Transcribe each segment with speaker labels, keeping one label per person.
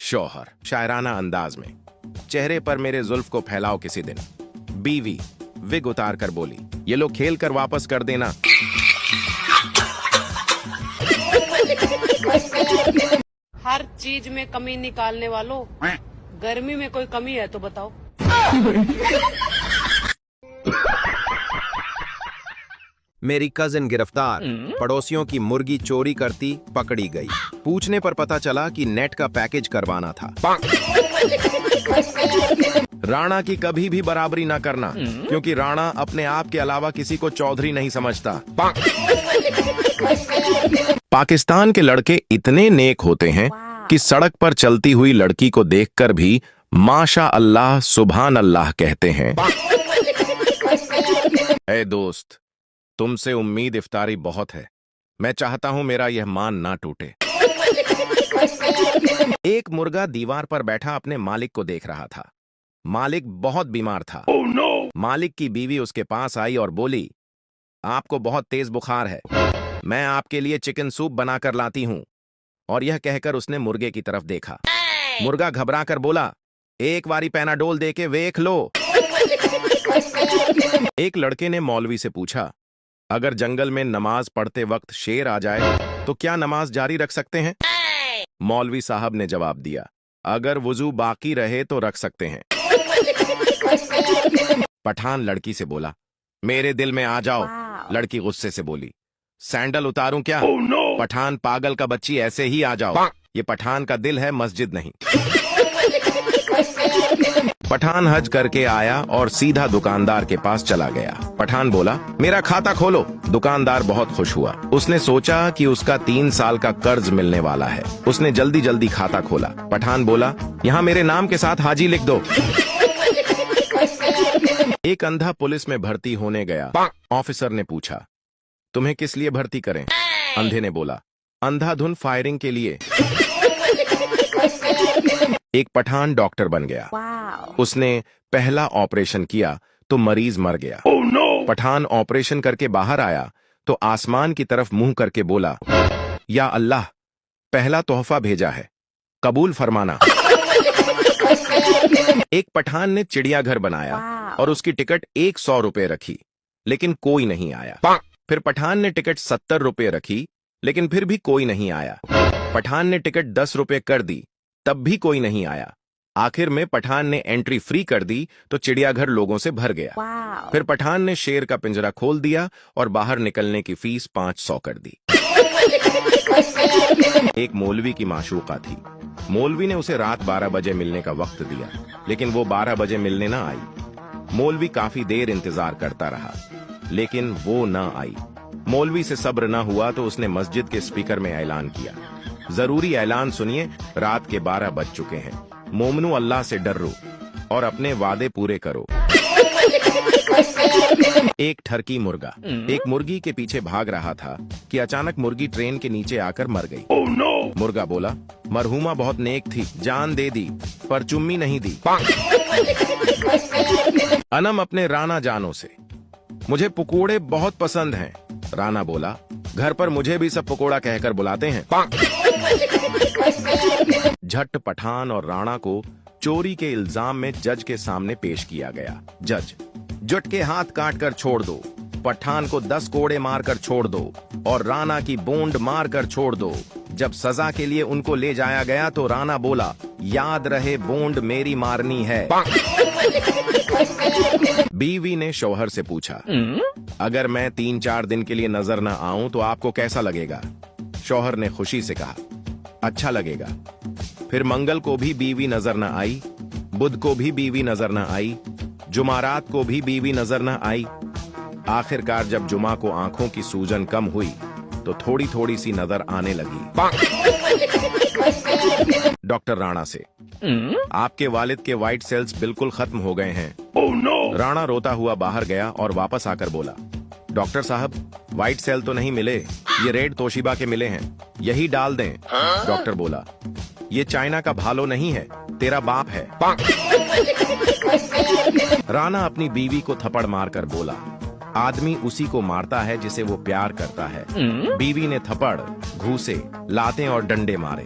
Speaker 1: शौहर शायराना अंदाज में, चेहरे पर मेरे जुल्फ को फैलाओ किसी दिन। बीवी विग उतार कर बोली, ये लो खेल कर वापस कर देना।
Speaker 2: हर चीज में कमी निकालने वालों, गर्मी में कोई कमी है तो बताओ।
Speaker 1: मेरी कजिन गिरफ्तार, पड़ोसियों की मुर्गी चोरी करती पकड़ी गई। पूछने पर पता चला कि नेट का पैकेज करवाना था। राणा की कभी भी बराबरी न करना, क्योंकि राणा अपने आप के अलावा किसी को चौधरी नहीं समझता। पाकिस्तान के लड़के इतने नेक होते हैं कि सड़क पर चलती हुई लड़की को देखकर भी माशा अल्लाह सुभान अल्लाह कहते हैं। ऐ दोस्त, तुमसे उम्मीद इफ्तारी बहुत है। मैं चाहता हूं मेरा यह मान ना टूटे। एक मुर्गा दीवार पर बैठा अपने मालिक को देख रहा था। मालिक बहुत बीमार था। मालिक की बीवी उसके पास आई और बोली, आपको बहुत तेज बुखार है, मैं आपके लिए चिकन सूप बनाकर लाती हूं। और यह कहकर उसने मुर्गे की तरफ देखा। मुर्गा घबरा कर बोला, एक बारी पैनाडोल दे के वेख लो। एक लड़के ने मौलवी से पूछा, अगर जंगल में नमाज पढ़ते वक्त शेर आ जाए तो क्या नमाज जारी रख सकते हैं? मौलवी साहब ने जवाब दिया, अगर वुजू बाकी रहे तो रख सकते हैं। पठान लड़की से बोला, मेरे दिल में आ जाओ। लड़की गुस्से से बोली, सैंडल उतारूं क्या? पठान पागल का बच्ची, ऐसे ही आ जाओ। ये पठान का दिल है, मस्जिद नहीं। पठान हज करके आया और सीधा दुकानदार के पास चला गया। पठान बोला, मेरा खाता खोलो। दुकानदार बहुत खुश हुआ। उसने सोचा कि उसका 3 साल का कर्ज मिलने वाला है। उसने जल्दी जल्दी खाता खोला। पठान बोला, यहाँ मेरे नाम के साथ हाजी लिख दो। एक अंधा पुलिस में भर्ती होने गया। ऑफिसर ने पूछा, तुम्हें किस लिए भर्ती करें? अंधे ने बोला, अंधाधुन फायरिंग के लिए। एक पठान डॉक्टर बन गया। उसने पहला ऑपरेशन किया तो मरीज मर गया। पठान ऑपरेशन करके बाहर आया तो आसमान की तरफ मुंह करके बोला, या अल्लाह, पहला तोहफा भेजा है, कबूल फरमाना। एक पठान ने चिड़ियाघर बनाया और उसकी टिकट 100 रुपए रखी, लेकिन कोई नहीं आया। फिर पठान ने टिकट 70 रुपए रखी, लेकिन फिर भी कोई नहीं आया। पठान ने टिकट 10 रुपए कर दी, तब भी कोई नहीं आया। आखिर में पठान ने एंट्री फ्री कर दी तो चिड़ियाघर लोगों से भर गया। फिर पठान ने शेर का पिंजरा खोल दिया और बाहर निकलने की फीस 500 कर दी। एक मौलवी की माशूका थी। मौलवी ने उसे रात 12 बजे मिलने का वक्त दिया, लेकिन वो 12 बजे मिलने ना आई। मौलवी काफी देर इंतजार करता रहा, लेकिन वो न आई। मौलवी से सब्र न हुआ तो उसने मस्जिद के स्पीकर में ऐलान किया, जरूरी ऐलान सुनिए, रात के 12 बज चुके हैं। मोमनू, अल्लाह से डरो और अपने वादे पूरे करो। एक ठरकी मुर्गा एक मुर्गी के पीछे भाग रहा था कि अचानक मुर्गी ट्रेन के नीचे आकर मर गई। मुर्गा बोला, मरहुमा बहुत नेक थी, जान दे दी पर चुम्मी नहीं दी। अनम अपने राना जानों से, मुझे पकोड़े बहुत पसंद हैं। राना बोला, घर पर मुझे भी सब पकोड़ा कहकर बुलाते हैं। झट पठान और राणा को चोरी के इल्जाम में जज के सामने पेश किया गया। जज, जुट के हाथ काट कर छोड़ दो, पठान को 10 कोड़े मारकर छोड़ दो और राणा की बोंड मारकर छोड़ दो। जब सजा के लिए उनको ले जाया गया तो राणा बोला, याद रहे बोंड मेरी मारनी है। बीवी ने शौहर से पूछा, अगर मैं 3-4 दिन के लिए नजर न आऊं तो आपको कैसा लगेगा? शौहर ने खुशी से कहा, अच्छा लगेगा। फिर मंगल को भी बीवी नजर न आई, बुध को भी बीवी नजर न आई, जुमारात को भी बीवी नजर न आई। आखिरकार जब जुमा को आंखों की सूजन कम हुई तो थोड़ी थोड़ी सी नजर आने लगी। डॉक्टर राणा से, आपके वालिद के व्हाइट सेल्स बिल्कुल खत्म हो गए हैं। राणा रोता हुआ बाहर गया और वापस आकर बोला, डॉक्टर साहब, व्हाइट सेल तो नहीं मिले, ये रेड तोशिबा के मिले हैं, यही डाल दें। डॉक्टर बोला, ये चाइना का भालो नहीं है, तेरा बाप है। राणा अपनी बीवी को थप्पड़ मारकर बोला, आदमी उसी को मारता है जिसे वो प्यार करता है। बीवी ने थप्पड़, घूसे, लातें और डंडे मारे।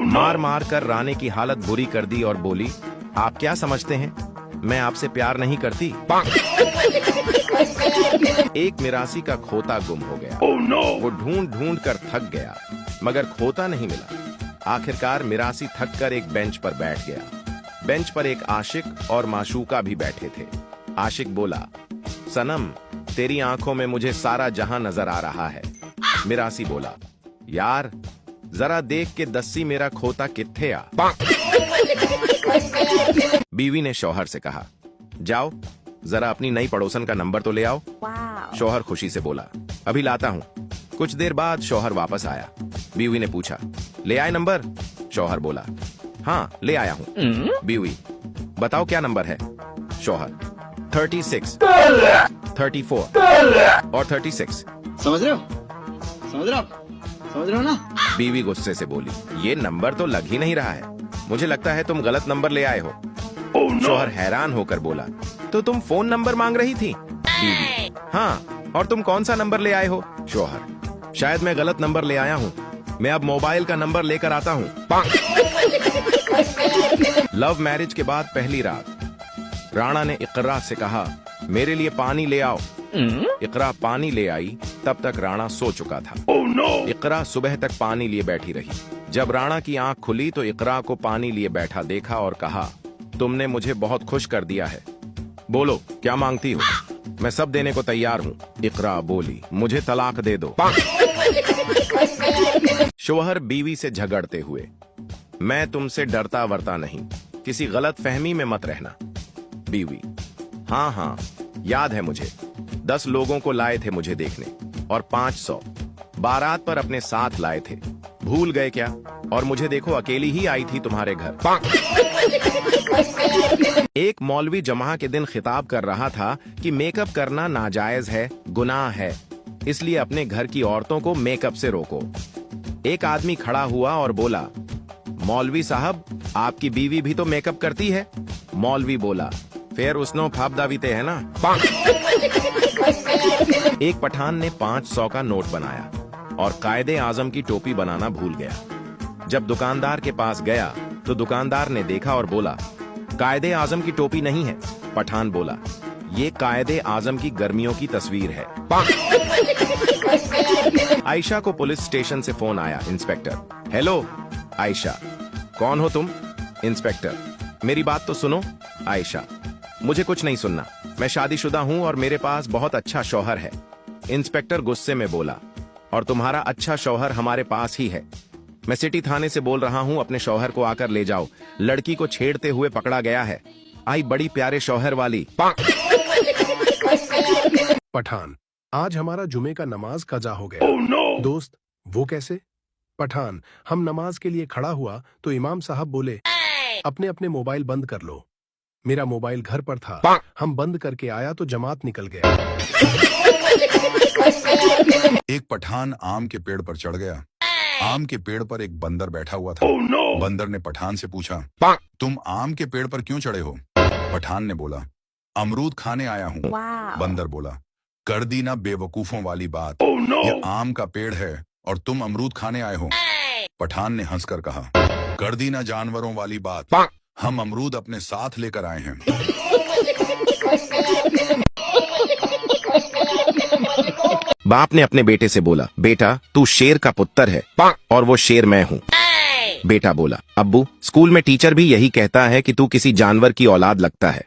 Speaker 1: मार मार कर राणे की हालत बुरी कर दी और बोली, आप क्या समझते हैं, मैं आपसे प्यार नहीं करती। एक मिरासी का खोता गुम हो गया। वो ढूंढ ढूंढ कर थक गया, मगर खोता नहीं मिला। आखिरकार मिरासी थक कर एक बेंच पर बैठ गया। बेंच पर एक आशिक और माशूका भी बैठे थे। आशिक बोला, सनम, तेरी आंखों में मुझे सारा जहां नजर आ रहा है। मिरासी बोला, यार जरा देख के दस्सी मेरा खोता कित्थे आ। बीवी ने शौहर से कहा, जाओ जरा अपनी नई पड़ोसन का नंबर तो ले आओ। शौहर खुशी से बोला, अभी लाता हूँ। कुछ देर बाद शौहर वापस आया। बीवी ने पूछा, ले आए नंबर? शौहर बोला, हाँ ले आया हूँ। बीवी, बताओ क्या नंबर है? शौहर, 36, 34 और 36।
Speaker 3: समझ रहे हो? समझ रहे हो ना?
Speaker 1: बीवी गुस्से से बोली, ये नंबर तो लग ही नहीं रहा है, मुझे लगता है तुम गलत नंबर ले आए हो। शौहर हैरान होकर बोला, तो तुम फोन नंबर मांग रही थी? बीवी, हाँ, और तुम कौन सा नंबर ले आए हो? शौहर, शायद मैं गलत नंबर ले आया हूँ, मैं अब मोबाइल का नंबर लेकर आता हूँ। लव मैरिज के बाद पहली रात राणा ने इकरा से कहा, मेरे लिए पानी ले आओ। इकरा पानी ले आई, तब तक राणा सो चुका था। इकरा सुबह तक पानी लिए बैठी रही। जब राणा की आंख खुली तो इकरा को पानी लिए बैठा देखा और कहा, तुमने मुझे बहुत खुश कर दिया है, बोलो क्या मांगती हो? मैं सब देने को तैयार हूँ। इकरा बोली, मुझे तलाक दे दो। शौहर बीवी से झगड़ते हुए, मैं तुमसे डरता वरता नहीं, किसी गलत फहमी में मत रहना। बीवी, हाँ हाँ याद है मुझे, 10 लोगों को लाए थे मुझे देखने और 500 बारात पर अपने साथ लाए थे, भूल गए क्या? और मुझे देखो अकेली ही आई थी तुम्हारे घर। एक मौलवी जमा के दिन खिताब कर रहा था कि मेकअप करना नाजायज है, गुनाह है, इसलिए अपने घर की औरतों को मेकअप से रोको। एक आदमी खड़ा हुआ और बोला, मौलवी साहब, आपकी बीवी भी तो मेकअप करती है। मौलवी बोला, फिर उसनो फाप दावीते है ना। एक पठान ने 500 का नोट बनाया और कायदे आजम की टोपी बनाना भूल गया। जब दुकानदार के पास गया तो दुकानदार ने देखा और बोला, कायदे आजम की टोपी नहीं है। पठान बोला, ये कायदे आजम की गर्मियों की तस्वीर है। आयशा को पुलिस स्टेशन से फोन आया। इंस्पेक्टर, हेलो आयशा, कौन हो तुम? इंस्पेक्टर, मेरी बात तो सुनो। आयशा, मुझे कुछ नहीं सुनना, मैं शादीशुदा हूँ और मेरे पास बहुत अच्छा शौहर है। इंस्पेक्टर गुस्से में बोला, और तुम्हारा अच्छा शौहर हमारे पास ही है। मैं सिटी थाने से बोल रहा हूँ, अपने शौहर को आकर ले जाओ, लड़की को छेड़ते हुए पकड़ा गया है। आई बड़ी प्यारे शौहर वाली।
Speaker 4: पठान, आज हमारा जुमे का नमाज कजा हो गया। दोस्त, वो कैसे? पठान, हम नमाज के लिए खड़ा हुआ तो इमाम साहब बोले, अपने अपने मोबाइल बंद कर लो। मेरा मोबाइल घर पर था, हम बंद करके आया तो जमात निकल गया।
Speaker 5: एक पठान आम के पेड़ पर चढ़ गया। आम के पेड़ पर एक बंदर बैठा हुआ था। बंदर ने पठान से पूछा, तुम आम के पेड़ पर क्यों चढ़े हो? पठान ने बोला, अमरूद खाने आया हूँ। बंदर बोला, कर दी ना बेवकूफों वाली बात, ये आम का पेड़ है और तुम अमरूद खाने आए हो। पठान ने हंसकर कहा, कर दी ना जानवरों वाली बात, हम अमरूद अपने साथ लेकर आए हैं।
Speaker 1: बाप ने अपने बेटे से बोला, बेटा तू शेर का पुत्र है और वो शेर मैं हूँ। बेटा बोला, अब्बू स्कूल में टीचर भी यही कहता है कि तू किसी जानवर की औलाद लगता है।